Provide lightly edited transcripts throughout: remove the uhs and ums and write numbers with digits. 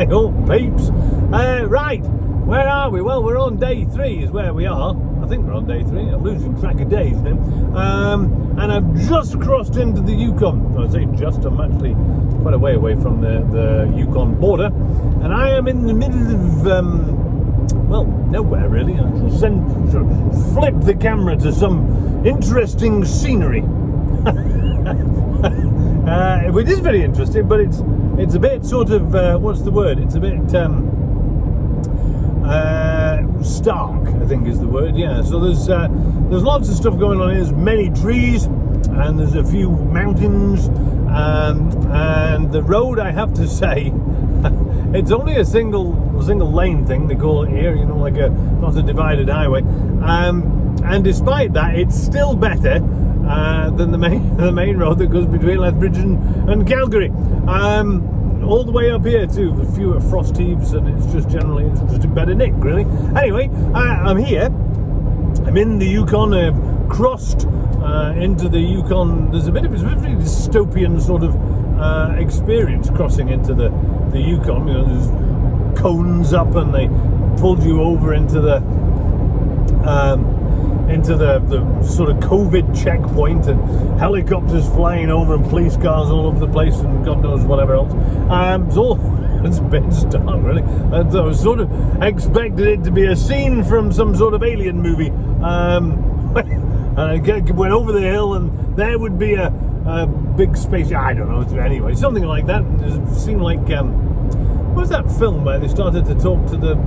Hey, oh, peeps. Right, where are we? Well, we're on day 3 is where we are. I think we're on day 3. I'm losing track of days now. And I've just crossed into the Yukon. I say just, I'm actually quite a way away from the Yukon border. And I am in the middle of, well, nowhere really. I shall flip the camera to some interesting scenery. Which is very interesting, but it's a bit sort of what's the word? It's a bit stark, I think is the word. Yeah. So there's lots of stuff going on here. There's many trees, and there's a few mountains, and the road, I have to say, it's only a single lane thing they call it here. You know, like not a divided highway. And despite that, it's still better than the main road that goes between Lethbridge and Calgary. All the way up here too, with fewer frost heaves, and it's just generally just a better nick, really. Anyway, I'm here. I'm in the Yukon. I've crossed into the Yukon. There's a bit of a very dystopian sort of experience crossing into the Yukon. You know, there's cones up, and they pulled you over into the sort of COVID checkpoint, and helicopters flying over, and police cars all over the place, and God knows whatever else. It's a bit stark, really. I was sort of expected it to be a scene from some sort of alien movie. And I went over the hill, and there would be a big space. I don't know. Anyway, something like that. It seemed like what was that film where they started to talk to the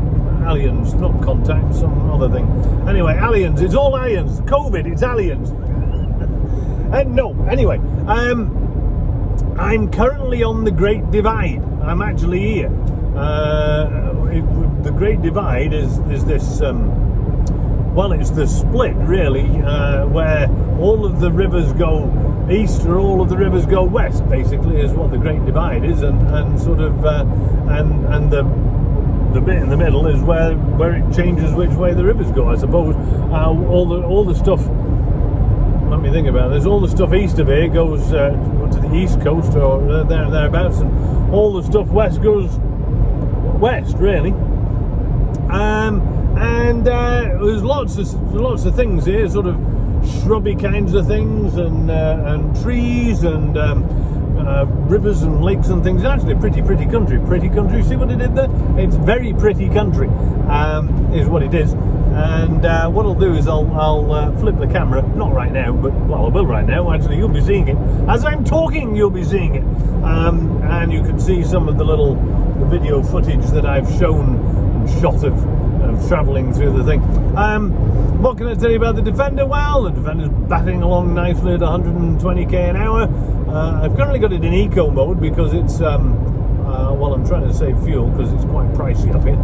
aliens? Not Contact, some other thing. Anyway, aliens. It's all aliens. COVID. It's aliens. No. Anyway, I'm currently on the Great Divide. I'm actually here. The Great Divide is this. Well, it's the split, really, where all of the rivers go east or all of the rivers go west, basically, is what the Great Divide is, and sort of, and the bit in the middle is where it changes which way the rivers go, I suppose. All the stuff, let me think about this, all the stuff east of here goes to the east coast or thereabouts, and all the stuff west goes west, really. And there's lots of things here, sort of shrubby kinds of things, and trees, and rivers and lakes and things. It's actually a pretty country. Pretty country. See what it did there? It's very pretty country, is what it is. And what I'll do is I'll flip the camera. Not right now, but well, I will right now. Actually, you'll be seeing it as I'm talking. You'll be seeing it, and you can see some of the video footage that I've shown and shot of travelling through the thing. What can I tell you about the Defender? Well, the Defender's batting along nicely at 120k an hour. I've currently got it in eco mode because it's well, I'm trying to save fuel because it's quite pricey up here.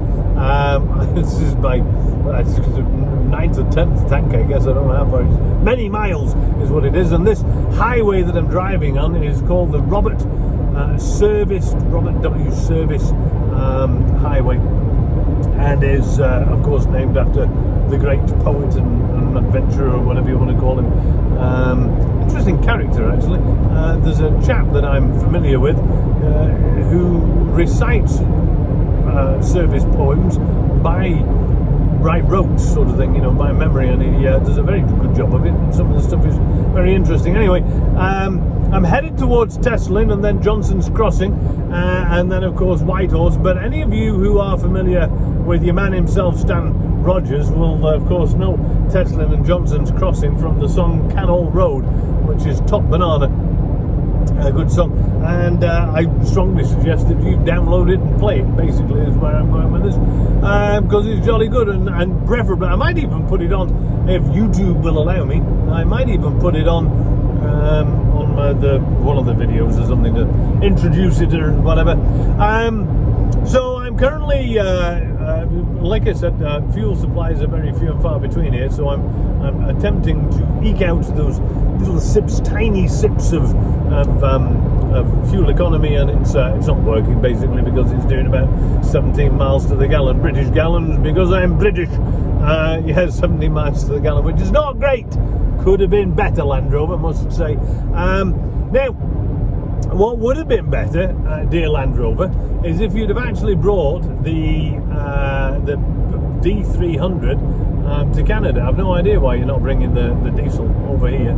This is my 9th or 10th tank, I guess. I don't know how far it is. Many miles is what it is, and this highway that I'm driving on is called the Robert W. Service Highway, and is of course named after the great poet and adventurer, or whatever you want to call him. Interesting character, actually. There's a chap that I'm familiar with who recites service poems by rote sort of thing, you know, by memory, and he does a very good job of it. Some of the stuff is very interesting. Anyway, I'm headed towards Teslin, and then Johnson's Crossing, and then of course Whitehorse. But any of you who are familiar with your man himself, Stan Rogers, will of course know Teslin and Johnson's Crossing from the song Canol Road, which is top banana. A good song, and I strongly suggest that you download it and play it, basically, is where I'm going with this, because it's jolly good, and preferably, I might even put it on, if YouTube will allow me, I might even put it on one of the videos or something to introduce it or whatever. So I'm currently, like I said, fuel supplies are very few and far between here, so I'm attempting to eke out those little sips, tiny sips of fuel economy, and it's not working, basically, because it's doing about 17 miles to the gallon, British gallons, because I'm British. Yeah, 17 miles to the gallon, which is not great. Could have been better, Land Rover, must say. Now, What would have been better, dear Land Rover, is if you'd have actually brought the D300 to Canada. I've no idea why you're not bringing the diesel over here.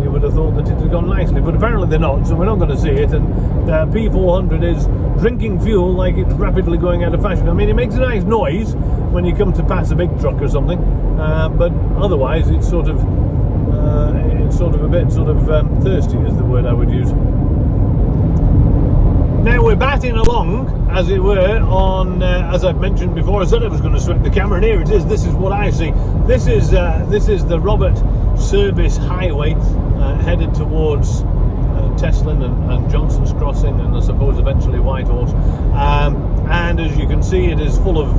You would have thought that it had gone nicely, but apparently they're not, so we're not going to see it. And the P400 is drinking fuel like it's rapidly going out of fashion. I mean, it makes a nice noise when you come to pass a big truck or something, but otherwise it's sort of a bit thirsty is the word I would use. Now we're batting along, as it were, on, as I've mentioned before. I said I was going to swing the camera, and here it is. This is what I see. This is the Robert Service Highway headed towards Teslin and Johnson's Crossing, and I suppose eventually Whitehorse. And as you can see, it is full of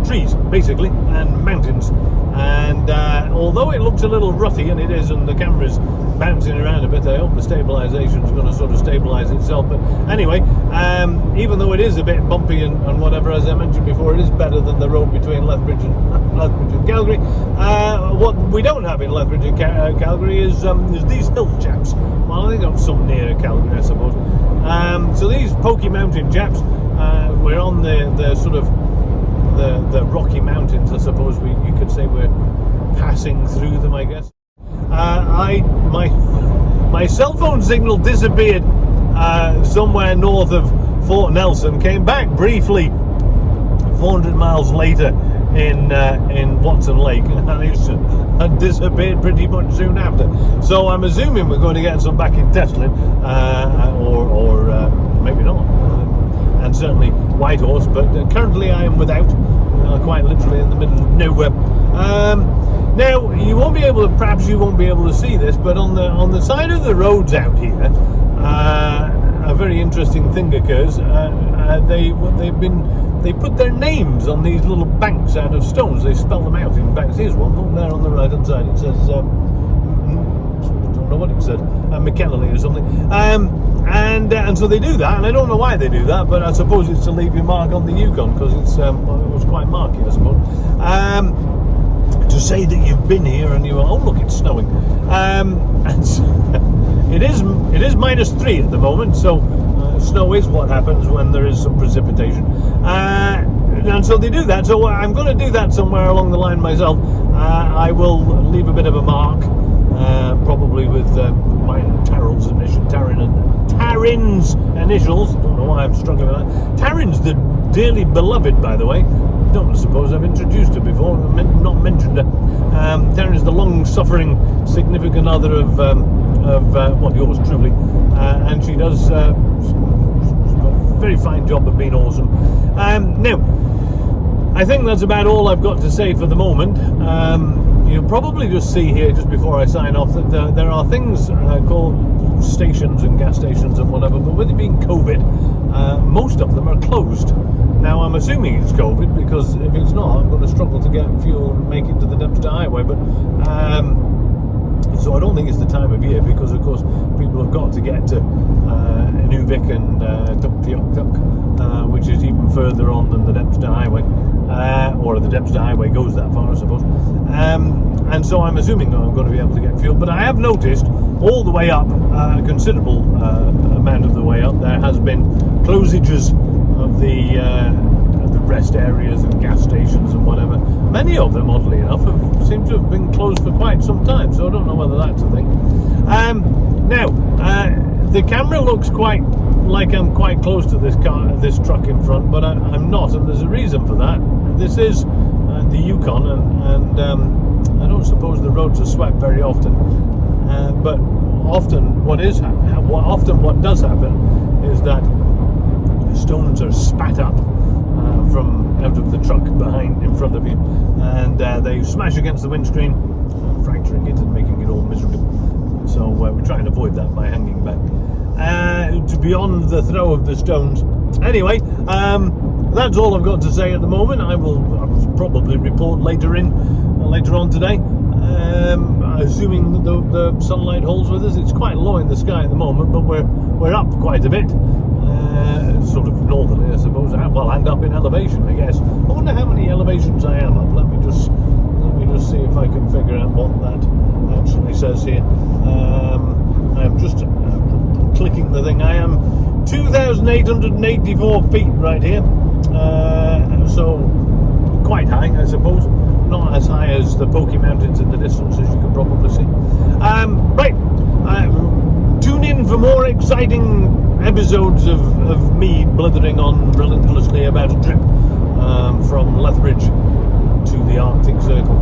trees, basically, and mountains. And although it looks a little rutty, and it is, and the camera's bouncing around a bit, I hope the stabilisation's going to sort of stabilise itself. But anyway, even though it is a bit bumpy and whatever, as I mentioned before, it is better than the road between Lethbridge and Calgary. What we don't have in Lethbridge and Calgary is these hill chaps. Well, I think I'm some near Calgary, I suppose. So these Pokey Mountain chaps, we're on the sort of the Rocky Mountains, I suppose you could say. We're passing through them, I guess. My cell phone signal disappeared somewhere north of Fort Nelson, came back briefly 400 miles later in Watson Lake, and it disappeared pretty much soon after. So I'm assuming we're going to get some back in Teslin, or maybe not, and certainly Whitehorse, but currently I am without, quite literally in the middle of nowhere. Now perhaps you won't be able to see this, but on the side of the roads out here, a very interesting thing occurs. They put their names on these little banks out of stones. They spell them out in banks. Here's one there on the right hand side. It says I don't know what it said, McKinley or something. And so they do that, and I don't know why they do that, but I suppose it's to leave your mark on the Yukon, because it was quite marky, I suppose. To say that you've been here and you were, oh look, it's snowing. And so, it is -3 at the moment, so snow is what happens when there is some precipitation. And so they do that, so I'm going to do that somewhere along the line myself. I will leave a bit of a mark, probably with mine Tarin's initials. Don't know why I'm struggling with that. Tarin's the dearly beloved, by the way. Don't suppose I've introduced her before, not mentioned her. Tarin's the long-suffering significant other of yours truly, and she does a very fine job of being awesome. Now, I think that's about all I've got to say for the moment. You'll probably just see here, just before I sign off, that there are things called stations and gas stations and whatever, but with it being COVID, most of them are closed. Now, I'm assuming it's COVID, because if it's not, I'm going to struggle to get fuel and make it to the Dempster Highway. But so I don't think it's the time of year, because, of course, people have got to get to Inuvik and Tuktoyaktuk, which is even further on than the Dempster Highway, or the Dempster Highway goes that far, I suppose. And so I'm assuming that I'm going to be able to get fuel. But I have noticed all the way up, a considerable amount of the way up, there has been closages of the rest areas and gas stations and whatever. Many of them, oddly enough, seem to have been closed for quite some time, so I don't know whether that's a thing. Now, the camera looks quite like I'm quite close to this truck in front, but I'm not, and there's a reason for that. This is the Yukon, and I don't suppose the roads are swept very often, but often what does happen is that stones are spat up from out of the truck in front of you, and they smash against the windscreen, fracturing it and making it all miserable. So we try and avoid that by hanging back to beyond the throw of the stones. Anyway, that's all I've got to say at the moment. I will probably report later on today, assuming that the sunlight holds with us. It's quite low in the sky at the moment, but we're up quite a bit, sort of northerly, I suppose. Well, and up in elevation, I guess. I wonder how many elevations I am up. Let me just see if I can figure out what that actually says here. I'm just clicking the thing. I am 2,884 feet right here, so quite high, I suppose. Not as high as the Pokey Mountains in the distance, as you can probably see. Right, tune in for more exciting episodes of me blithering on relentlessly about a trip from Lethbridge to the Arctic Circle.